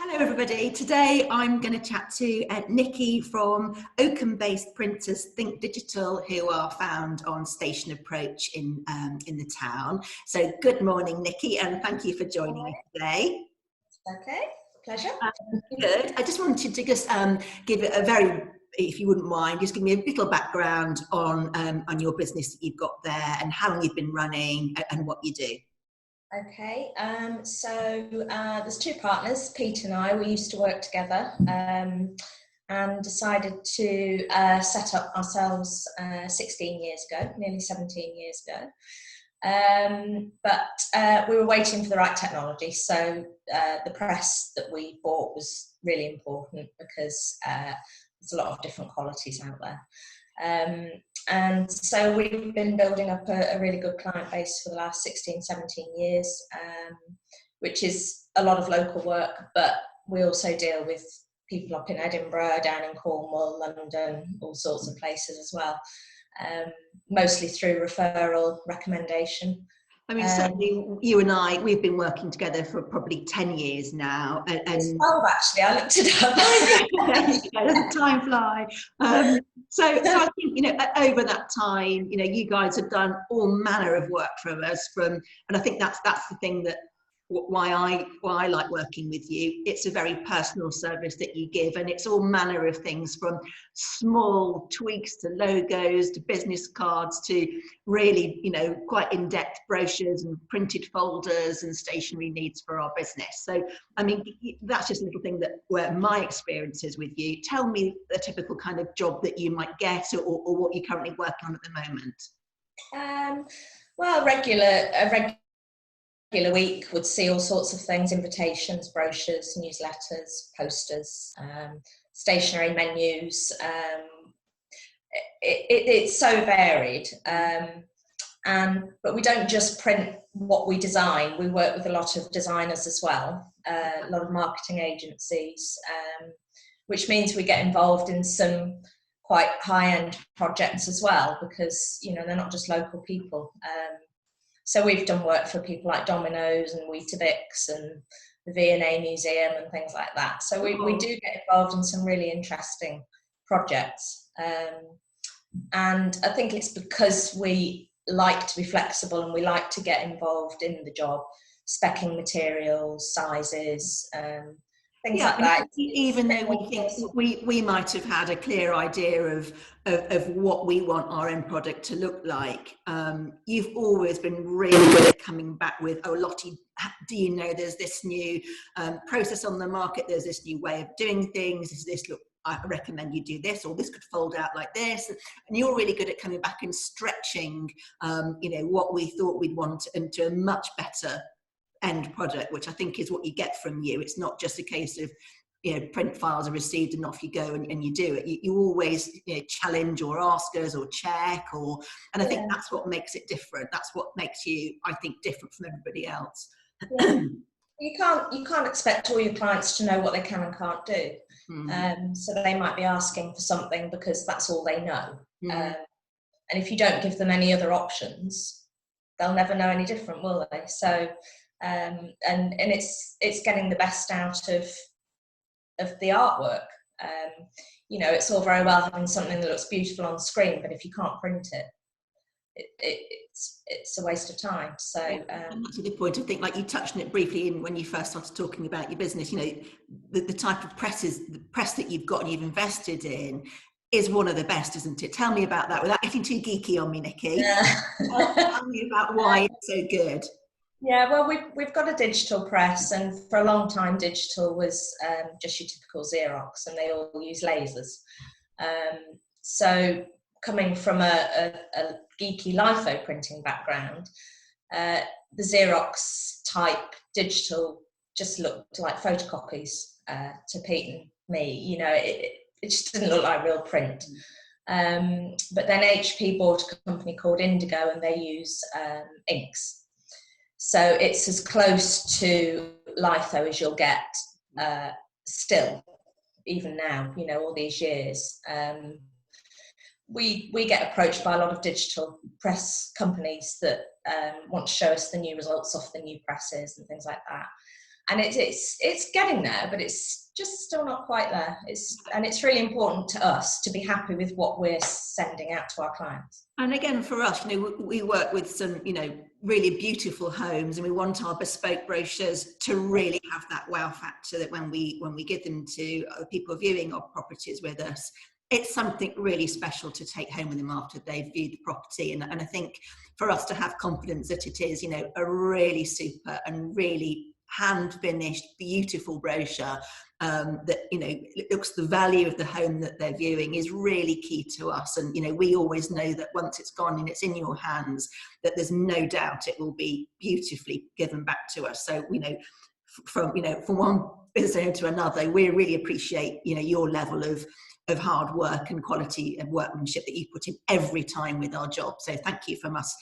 Hello everybody, today I'm going to chat to Nicky from Oakham-based printers Think Digital, who are found on Station Approach in the town. So good morning Nicky, and thank you for joining me today. Okay, pleasure. Good. I just wanted to just give it a very, if you wouldn't mind, just give me a little background on your business that you've got there and how long you've been running and what you do. Okay, so there's two partners, Pete and I. We used to work together and decided to set up ourselves 16 years ago, nearly 17 years ago. But we were waiting for the right technology, so the press that we bought was really important because there's a lot of different qualities out there. And so we've been building up a really good client base for the last 16, 17 years, which is a lot of local work, but we also deal with people up in Edinburgh, down in Cornwall, London, all sorts of places as well, mostly through referral, recommendation. I mean, certainly you and I, we've been working together for probably 10 years now. And actually, I looked it up. Doesn't time fly? So I think, you know, over that time, you know, you guys have done all manner of work for us and I think that's the thing that why I like working with you. It's a very personal service that you give, and it's all manner of things, from small tweaks to logos to business cards to really, you know, quite in-depth brochures and printed folders and stationery needs for our business. So I mean, that's just a little thing that where my experience is with you. Tell me a typical kind of job that you might get, or what you're currently working on at the moment. Well, a regular week would see all sorts of things: invitations, brochures, newsletters, posters, stationery menus. It's so varied, but we don't just print what we design. We work with a lot of designers as well, a lot of marketing agencies, which means we get involved in some quite high-end projects as well, because, you know, they're not just local people. So we've done work for people like Domino's and Weetabix and the V&A Museum and things like that. So we do get involved in some really interesting projects. And I think it's because we like to be flexible and we like to get involved in the job, speccing materials, sizes, things like that. Even though we think we might have had a clear idea of what we want our end product to look like, you've always been really good at coming back with, oh Lottie, do you know there's this new process on the market, there's this new way of doing things, look, I recommend you do this, or this could fold out like this. And you're really good at coming back and stretching you know, what we thought we'd want into a much better end product, which I think is what you get from you. It's not just a case of, you know, print files are received and off you go and you do it. You always, you know, challenge or ask us or check, and I think that's what makes it different. That's what makes you, I think, different from everybody else. Yeah. You can't expect all your clients to know what they can and can't do. So they might be asking for something because that's all they know. And if you don't give them any other options, they'll never know any different, will they? So and it's getting the best out of the artwork. You know, it's all very well having something that looks beautiful on screen, but if you can't print it, it's a waste of time. So and that's a good point. I think, like you touched on it briefly in when you first started talking about your business, you know, the type of the press that you've got and you've invested in is one of the best, isn't it? Tell me about that without getting too geeky on me, Nicky. Tell me about why it's so good. Yeah, well, we've got a digital press, and for a long time digital was just your typical Xerox, and they all use lasers. So coming from a geeky litho printing background, the Xerox type digital just looked like photocopies to Pete and me. You know, it just didn't look like real print. But then HP bought a company called Indigo, and they use inks. So it's as close to litho as you'll get still, even now, you know, all these years. We get approached by a lot of digital press companies that want to show us the new results off the new presses and things like that. And it's getting there, but it's just still not quite there. And it's really important to us to be happy with what we're sending out to our clients. And again, for us, we work with some, really beautiful homes, and we want our bespoke brochures to really have that wow factor, that when we give them to other people viewing our properties with us, it's something really special to take home with them after they've viewed the property. And I think for us to have confidence that it is, a really super and really hand finished, beautiful brochure, that looks the value of the home that they're viewing, is really key to us. And we always know that once it's gone and it's in your hands, that there's no doubt it will be beautifully given back to us. So from one business owner to another, we really appreciate your level of hard work and quality of workmanship that you put in every time with our job. So thank you from us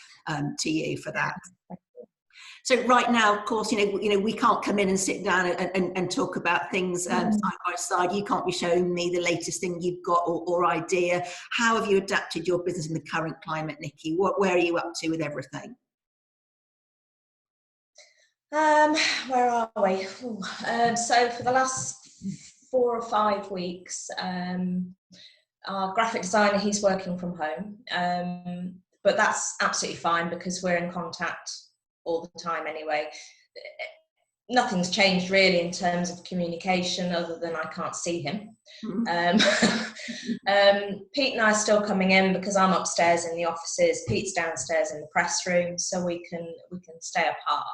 to you for that. So right now, of course, we can't come in and sit down and talk about things side by side. You can't be showing me the latest thing you've got or idea. How have you adapted your business in the current climate, Nicky? Where are you up to with everything? Where are we? So for the last 4 or 5 weeks, our graphic designer, he's working from home, but that's absolutely fine because we're in contact all the time anyway. Nothing's changed really in terms of communication, other than I can't see him. Pete and I are still coming in because I'm upstairs in the offices, Pete's downstairs in the press room, so we can stay apart.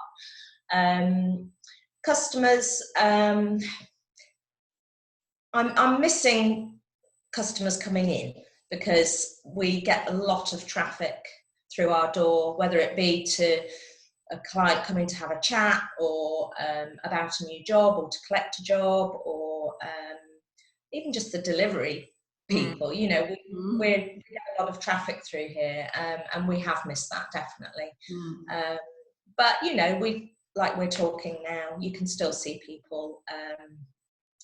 Customers, I'm missing customers coming in because we get a lot of traffic through our door, whether it be to a client coming to have a chat, or about a new job, or to collect a job, or even just the delivery people. We get a lot of traffic through here, and we have missed that, definitely. But we're talking now, you can still see people.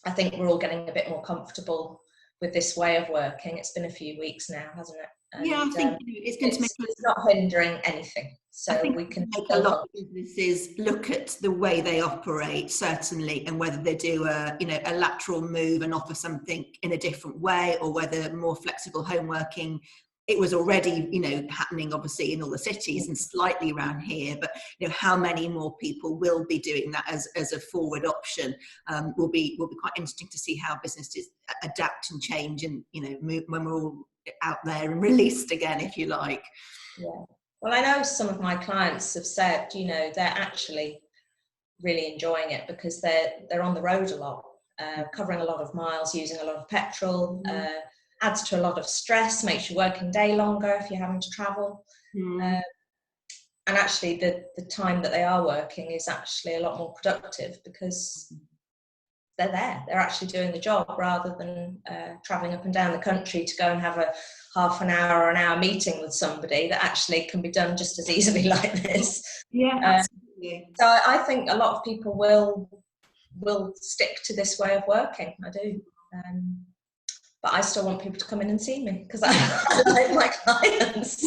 I think we're all getting a bit more comfortable with this way of working. It's been a few weeks now, hasn't it? And, yeah, I think it's going to make it's not hindering anything. So we can make a lot of businesses look at the way they operate, certainly, and whether they do a lateral move and offer something in a different way, or whether more flexible home working. It was already, happening obviously in all the cities and slightly around here, but how many more people will be doing that as a forward option will be quite interesting to see how businesses adapt and change, and move when we're all out there and released again, if you like. Yeah. Well, I know some of my clients have said, they're actually really enjoying it because they're on the road a lot, covering a lot of miles, using a lot of petrol. Adds to a lot of stress, makes your working day longer if you're having to travel. And actually the time that they are working is actually a lot more productive because they're actually doing the job, rather than travelling up and down the country to go and have a half an hour or an hour meeting with somebody that actually can be done just as easily like this. Yeah, absolutely. So I think a lot of people will stick to this way of working. I do. But I still want people to come in and see me because I like my clients.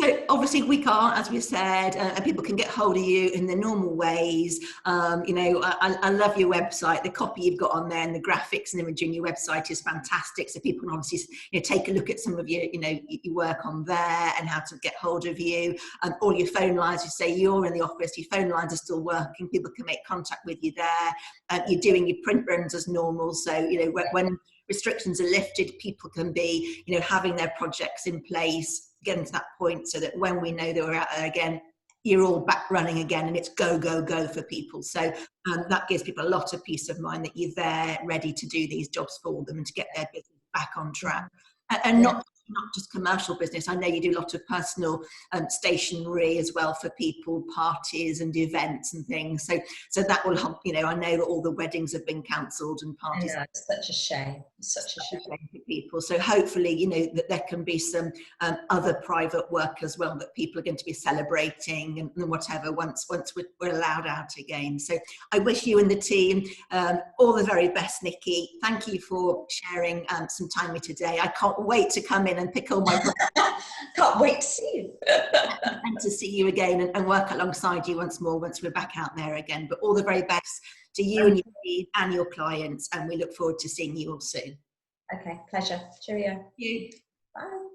So obviously we can't, as we said, and people can get hold of you in the normal ways. I love your website. The copy you've got on there and the graphics and imagery in your website is fantastic. So people can obviously take a look at some of your your work on there and how to get hold of you. All your phone lines, you say you're in the office, your phone lines are still working. People can make contact with you there. You're doing your print runs as normal. So when restrictions are lifted, people can be having their projects in place, getting to that point so that when we know that we're out there again, you're all back running again and it's go, go, go for people. So that gives people a lot of peace of mind that you're there ready to do these jobs for them and to get their business back on track. And not just commercial business. I know you do a lot of personal stationery as well for people, parties and events and things. So that will help. I know that all the weddings have been cancelled and parties. I know, it's such a shame. Such a shame for people. So hopefully, that there can be some other private work as well that people are going to be celebrating and whatever once we're allowed out again. So I wish you and the team all the very best, Nicky. Thank you for sharing some time with me today. I can't wait to come in in and pick all my Can't wait to see you. and to see you again and work alongside you once more once we're back out there again. But all the very best to you and your team and your clients, and we look forward to seeing you all soon. Okay, pleasure. Cheerio. You. Bye.